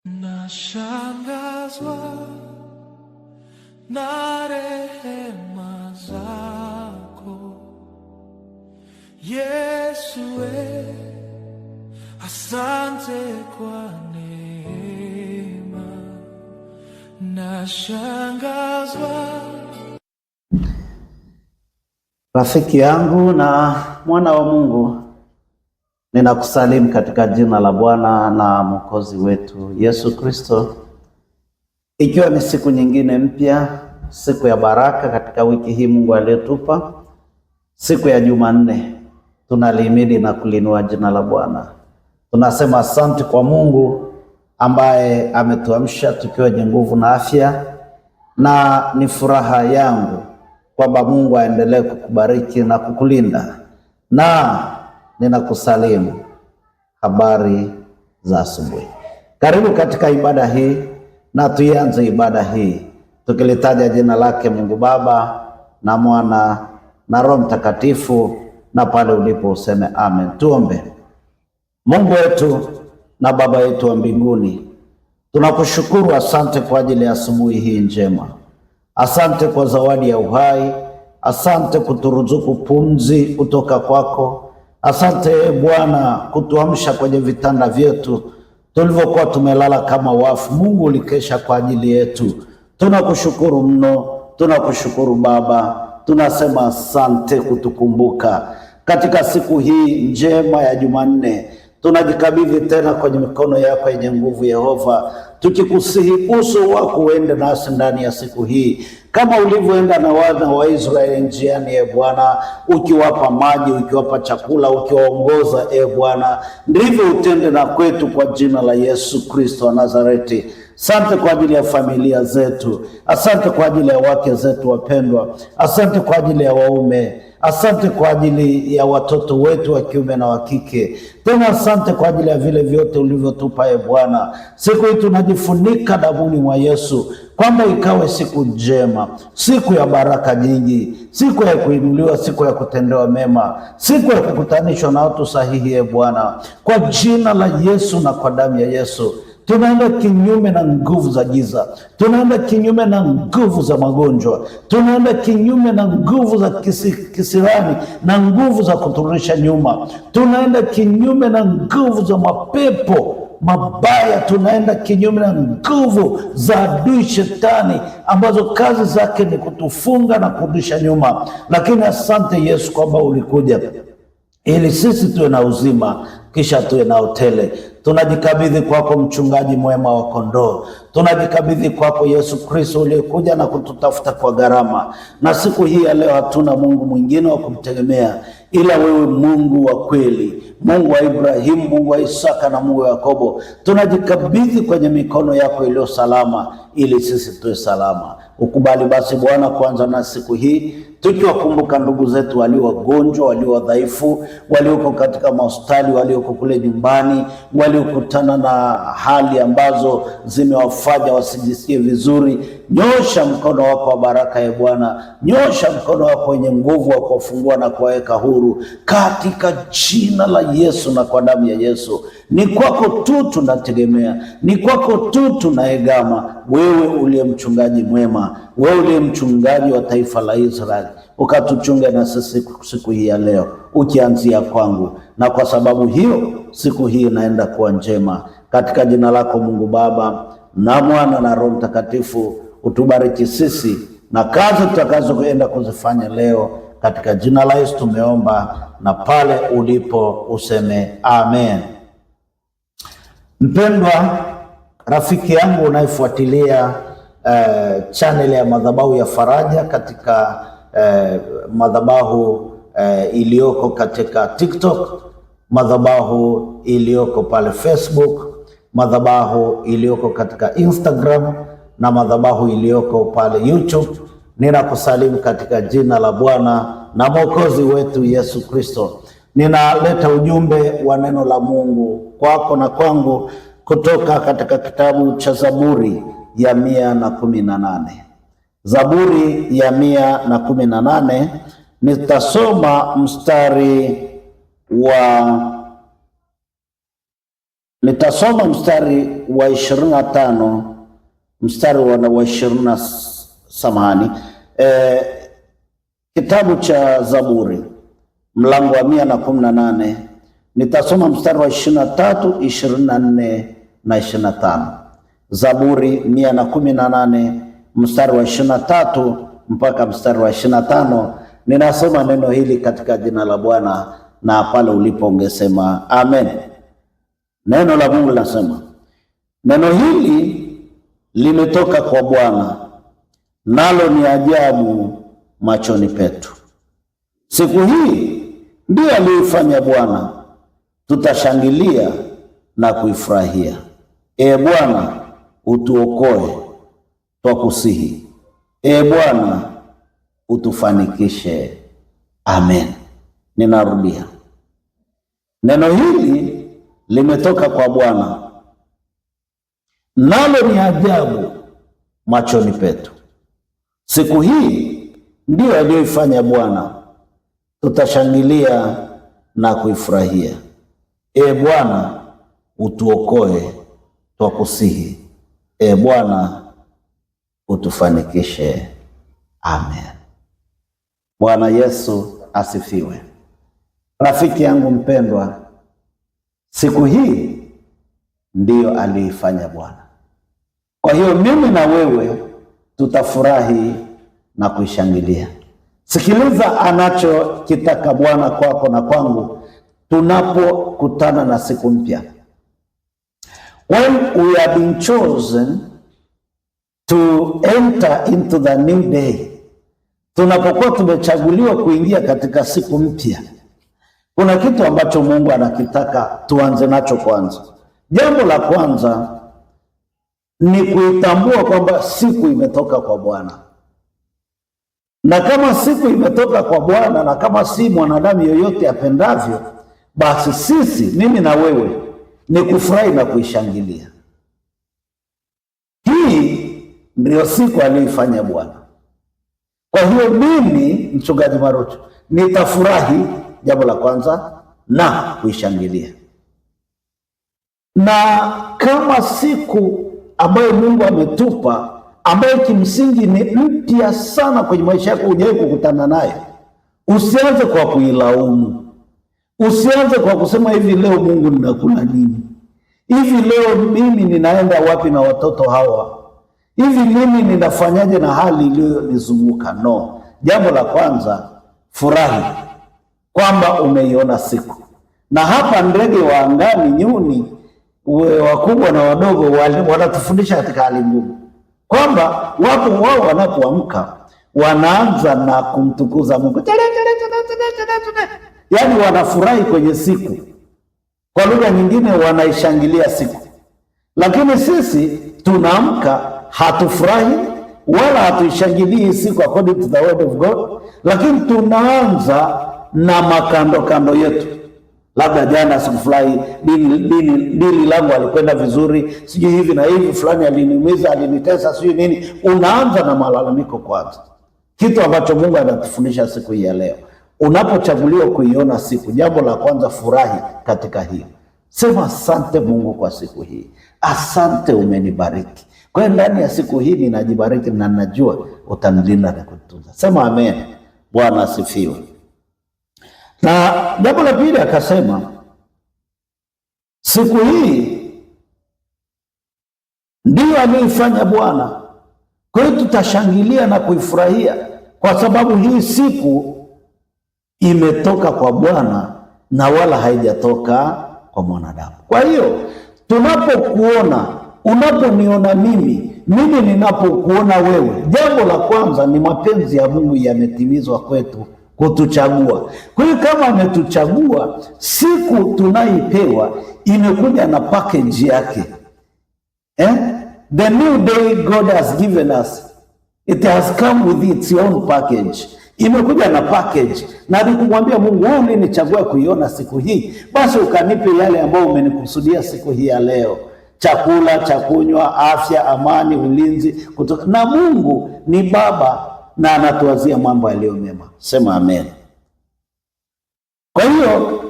Nashangazwa na rehema zako Yesu, asante kwa neema. Nashangazwa. Rafiki yangu na mwana wa Mungu, ninakusalimu katika jina la Bwana na Mwokozi wetu Yesu Kristo, ikiwa ni siku nyingine mpya, siku ya baraka katika wiki hii Mungu aliyotupa, siku ya Jumanne. Tunalihimidi na kulinua jina la Bwana. Tunasema asante kwa Mungu ambaye ametuamsha tukiwa wenye nguvu na afya, na ni furaha yangu kwamba Mungu aendelee kukubariki na kukulinda. Na ninakusalimu habari za asubuhi. Karibu katika ibada hii, na tuianze ibada hii tukilitaja jina lake Mungu Baba na Mwana na Roho Mtakatifu, na pale ulipo useme amen. Tuombe. Mungu wetu na Baba yetu wa mbinguni, tunakushukuru, asante kwa ajili ya asubuhi hii njema. Asante kwa zawadi ya uhai, asante kuturuzuku pumzi kutoka kwako. Asante Bwana kutuamsha kwenye vitanda vyetu tulivyokuwa tumelala kama wafu. Mungu ulikesha kwa ajili yetu. Tunakushukuru mno, tunakushukuru Baba. Tunasema asante kutukumbuka katika siku hii njema ya Jumanne. Tunajikabidhi tena kwenye mikono yako yenye nguvu Yehova, tukikusihi uso wako uende nasi ndani ya siku hii, kama ulivyoenda na wana wa Israeli njiani, Bwana, ukiwapa maji, ukiwapa chakula, ukiwaongoza, Bwana, ndivyo utende na kwetu kwa jina la Yesu Kristo wa Nazareti. Asante kwa ajili ya familia zetu, asante kwa ajili ya wake zetu wapendwa, asante kwa ajili ya waume, asante kwa ajili ya watoto wetu wa kiume na wa kike. Tena asante kwa ajili ya vile vyote ulivyotupa, Bwana. Siku hii tunajifunika damuni mwa Yesu, kwamba ikawe siku njema, siku ya baraka nyingi, siku ya kuinuliwa, siku ya kutendewa mema, siku ya kukutanishwa na watu sahihi, Bwana. Kwa jina la Yesu na kwa damu ya Yesu, tunaenda kinyume na nguvu za giza, tunaenda kinyume na nguvu za magonjwa, tunaenda kinyume na nguvu za kisirani na nguvu za kuturudisha nyuma, tunaenda kinyume na nguvu za mapepo mabaya, tunaenda kinyume na nguvu za adui Shetani, ambazo kazi zake ni kutufunga na kurudisha nyuma. Lakini asante Yesu kwamba ulikuja ili sisi tuwe na uzima, kisha tuwe na utele. Tunajikabidhi kwako mchungaji mwema wa kondoo, tunajikabidhi kwako Yesu Kristo uliyekuja na kututafuta kwa gharama. Na siku hii ya leo hatuna Mungu mwingine wa kumtegemea ila wewe, Mungu wa kweli, Mungu wa Ibrahimu, Mungu wa Isaka na Mungu wa Yakobo. Tunajikabidhi kwenye mikono yako iliyo salama, ili sisi tuwe salama. Ukubali basi Bwana kuanza na siku hii, tukiwakumbuka ndugu zetu walio wagonjwa, walio wadhaifu, walioko katika hospitali, walioko kule nyumbani, waliokutana na hali ambazo zimewafanya wasijisikie vizuri. Nyosha mkono wako wa baraka, Bwana. Nyosha mkono wako wenye nguvu wa kuwafungua na kuwaweka huru katika jina la Yesu na kwa damu ya Yesu. Ni kwako tu tunategemea, ni kwako tu tunaegama. Wewe uliye mchungaji mwema, wewe uliye mchungaji wa taifa la Israeli, ukatuchunge na sisi siku hii ya leo, ukianzia kwangu. Na kwa sababu hiyo siku hii inaenda kuwa njema, katika jina lako Mungu Baba na Mwana na Roho Mtakatifu. Utubariki sisi na kazi tutakazoenda kuzifanya leo, katika jina la Yesu tumeomba, na pale ulipo useme amen. Mpendwa rafiki yangu unayefuatilia channel ya Madhabahu ya Faraja, katika madhabahu iliyoko katika TikTok, madhabahu iliyoko pale Facebook, madhabahu iliyoko katika Instagram na madhabahu iliyoko pale YouTube, ninakusalimu katika jina la Bwana na Mwokozi wetu Yesu Kristo. Ninaleta ujumbe wa neno la Mungu kwako na kwangu kutoka katika kitabu cha Zaburi ya 118. Zaburi ya 118, nitasoma mstari wa Nitasoma mstari wa 25, mstari wa 20, samahani, kitabu cha Zaburi mlango wa 118. Nitasoma mstari wa 23, 24 na 25. Zaburi 118 mstari wa 23 mpaka mstari wa 25. Ninasoma neno hili katika jina la Bwana, na pale ulipo ungesema amen. Neno la Mungu linasema, neno hili limetoka kwa Bwana, nalo ni ajabu machoni petu. Siku hii ndiyo aliyoifanya Bwana, tutashangilia na kuifurahia. Ee Bwana, utuokoe, twakusihi. Ee Bwana, utufanikishe. Amen. Ninarudia, neno hili limetoka kwa Bwana, nalo ni ajabu machoni petu. Siku hii ndiyo aliyoifanya Bwana, tutashangilia na kuifurahia. Ee Bwana, utuokoe, twakusihi. Ee Bwana, utufanikishe. Amen. Bwana Yesu asifiwe. Rafiki yangu mpendwa, siku hii ndiyo aliifanya Bwana. Kwa hiyo mimi na wewe tutafurahi na kuishangilia. Sikiliza anachokitaka Bwana kwako na kwangu tunapokutana na siku mpya. When we have been chosen to enter into the new day, tunapokuwa tumechaguliwa kuingia katika siku mpya, kuna kitu ambacho Mungu anakitaka tuanze nacho kwanza. Jambo la kwanza ni kuitambua kwamba siku imetoka kwa Bwana. Na kama siku imetoka kwa Bwana, na kama si mwanadamu yoyote apendavyo, basi sisi, mimi na wewe, ni kufurahi na kuishangilia. Hii ndio siku aliyoifanya Bwana. Kwa hiyo mimi, mchungaji Marucho, nitafurahi, jambo la kwanza, na kuishangilia. Na kama siku ambayo Mungu ametupa, ambayo kimsingi ni mpya sana kwenye maisha yako, hujawahi kukutana nayo, usianze kwa kuilaumu. Usianze kwa kusema hivi leo Mungu ninakula nini? Hivi leo mimi ninaenda wapi na watoto hawa? Hivi mimi ninafanyaje na hali iliyonizunguka? No. Jambo la kwanza, furahi kwamba umeiona siku. Na hapa ndege wa angani, nyuni wakubwa na wadogo, wanatufundisha katika hali ngumu kwamba wapo wao wanapoamka wanaanza na kumtukuza Mungu. Yaani wanafurahi kwenye siku. Kwa lugha nyingine, wanaishangilia siku. Lakini sisi tunaamka, hatufurahi wala hatuishangilii siku according to the word of God, lakini tunaanza na makando kando yetu. Labda jana sikufurahi, dili langu alikwenda vizuri, sijui hivi na hivi, fulani aliniumiza, alinitesa, sijui nini. Unaanza na malalamiko kwanza. Kitu ambacho Mungu anatufundisha siku hii ya leo, unapochaguliwa kuiona siku, jambo la kwanza, furahi katika hiyo. Sema asante Mungu kwa siku hii. Asante, umenibariki. Kwa hiyo ndani ya siku hii ninajibariki na najua utanilinda na kutunza. Sema amen. Bwana asifiwe. Na jambo la pili akasema, siku hii ndiyo aliyoifanya Bwana. Kwa hiyo tutashangilia na kuifurahia, kwa sababu hii siku imetoka kwa Bwana na wala haijatoka kwa mwanadamu. Kwa hiyo tunapokuona, unaponiona mimi ninapokuona wewe, jambo la kwanza ni mapenzi ya Mungu yametimizwa kwetu kutuchagua. Kwa hiyo kama ametuchagua, siku tunaipewa imekuja na package yake. The new day God has given us, it has come with its own package. Imekuja na package. Na nikumwambia Mungu, wewe ulinichagua kuiona siku hii, basi ukanipe yale ambayo umenikusudia siku hii ya leo. Chakula, cha kunywa, afya, amani, ulinzi kutoka. Na Mungu ni Baba na anatuwazia mambo yaliyo mema. Sema amen. Kwa hiyo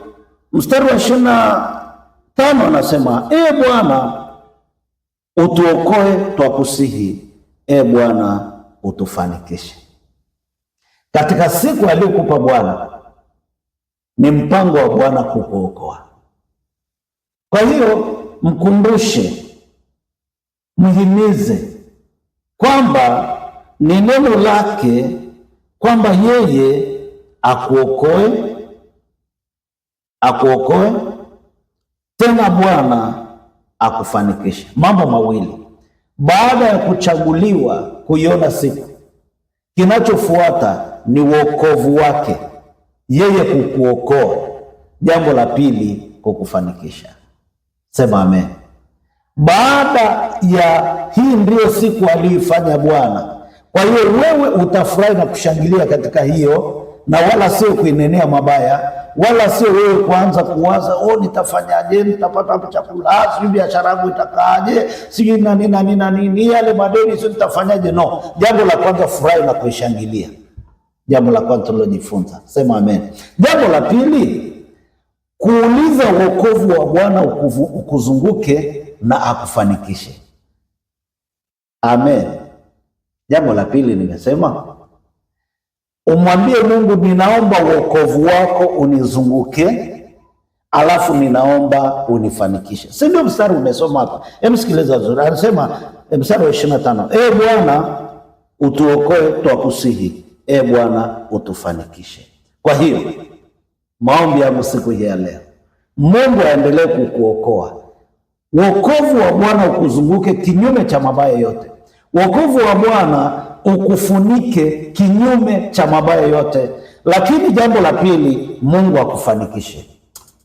mstari wa 5 anasema, Bwana utuokoe, twakusihi. Bwana utufanikishe. Katika siku aliyokupa Bwana, ni mpango wa Bwana kukuokoa. Kwa hiyo mkumbushe, mhimize kwamba ni neno lake kwamba yeye akuokoe tena Bwana akufanikishe. Mambo mawili. Baada ya kuchaguliwa kuiona siku, kinachofuata ni wokovu wake, yeye kukuokoa. Jambo la pili, kukufanikisha. Sema amen. Baada ya hii ndiyo siku aliyoifanya Bwana. Kwa hiyo wewe utafurahi na kushangilia katika hiyo, na wala sio kuinenea mabaya, wala sio wewe kuanza kuwaza nitafanyaje, nitapata chakula, sijui biashara yangu itakaaje, sijui nini yale madeni, sio nitafanyaje. No, jambo la kwanza furahi na kushangilia. Jambo la kwanza tulojifunza. Sema amen. Jambo la pili, kuuliza wokovu wa Bwana ukuzunguke na akufanikishe. Amen. Jambo la pili nimesema, umwambie Mungu, ninaomba wokovu wako unizunguke, alafu ninaomba unifanikishe. Si ndio mstari umesoma hapa? Sikiliza vizuri. Anasema mstari wa 25, Bwana utuokoe, twakusihi. Bwana utufanikishe. Kwa hiyo maombi yangu siku hii ya leo, Mungu aendelee kukuokoa. Wokovu wa Bwana ukuzunguke kinyume cha mabaya yote. Wokovu wa Bwana ukufunike kinyume cha mabaya yote. Lakini jambo la pili, Mungu akufanikishe.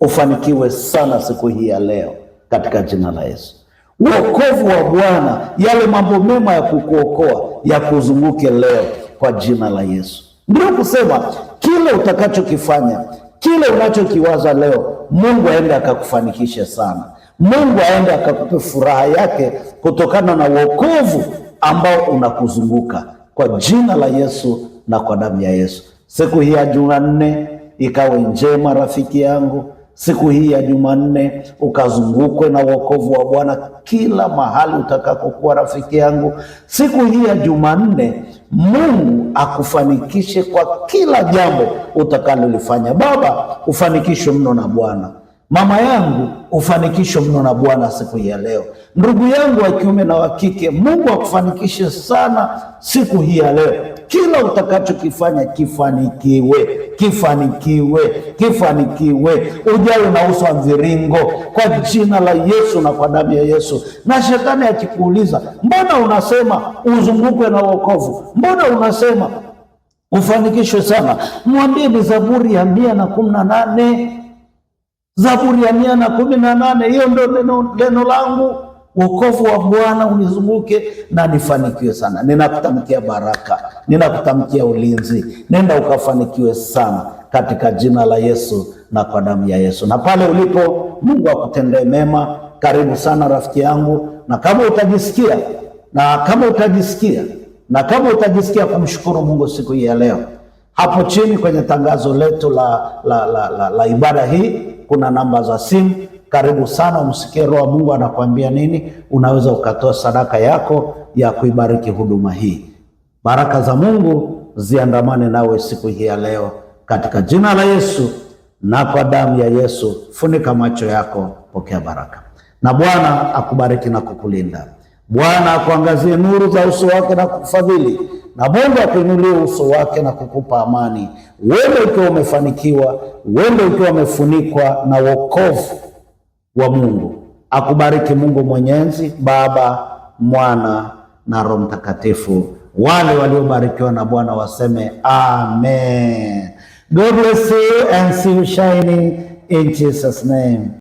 Ufanikiwe sana siku hii ya leo katika jina la Yesu. Wokovu wa Bwana, yale mambo mema ya kukuokoa ya kuzunguke leo kwa jina la Yesu. Ndio kusema kile utakachokifanya, kile unachokiwaza leo, Mungu aende akakufanikishe sana. Mungu aende akakupe furaha yake kutokana na wokovu ambao unakuzunguka kwa jina la Yesu na kwa damu ya Yesu. Siku hii ya Jumanne ikawe njema rafiki yangu. Siku hii ya Jumanne ukazungukwe na wokovu wa Bwana kila mahali utakapokuwa rafiki yangu. Siku hii ya Jumanne Mungu akufanikishe kwa kila jambo utakalolifanya. Baba, ufanikishwe mno na Bwana. Mama yangu, ufanikishwe mno na Bwana siku hii ya leo. Ndugu yangu wa kiume na wa kike, Mungu akufanikishe sana siku hii ya leo. Kila utakachokifanya kifanikiwe. Ujawe na uso wa mviringo kwa jina la Yesu na kwa damu ya Yesu. Na shetani akikuuliza, mbona unasema uzungukwe na wokovu? Mbona unasema ufanikishwe sana? Mwambie ni Zaburi ya 118. Zaburi ya 118, hiyo ndio neno langu. Wokovu wa Bwana unizunguke na nifanikiwe sana. Ninakutamkia baraka, ninakutamkia ulinzi. Nenda ukafanikiwe sana katika jina la Yesu na kwa damu ya Yesu. Na pale ulipo, Mungu akutendee mema. Karibu sana rafiki yangu, na kama utajisikia kumshukuru Mungu siku hii ya leo, hapo chini kwenye tangazo letu la ibada hii kuna namba za simu. Karibu sana umsikie Roho wa Mungu anakuambia nini. Unaweza ukatoa sadaka yako ya kuibariki huduma hii. Baraka za Mungu ziandamane nawe siku hii ya leo katika jina la Yesu na kwa damu ya Yesu. Funika macho yako, pokea baraka. Na Bwana akubariki na kukulinda. Bwana akuangazie nuru za uso wake na kukufadhili. Na Mungu akuinulie uso wake na kukupa amani. Wewe ukiwa umefanikiwa, wewe ukiwa umefunikwa na wokovu wa Mungu. Akubariki Mungu Mwenyezi, Baba, Mwana na Roho Mtakatifu. Wale waliobarikiwa na Bwana waseme amen. God bless you and see you shining in Jesus' name.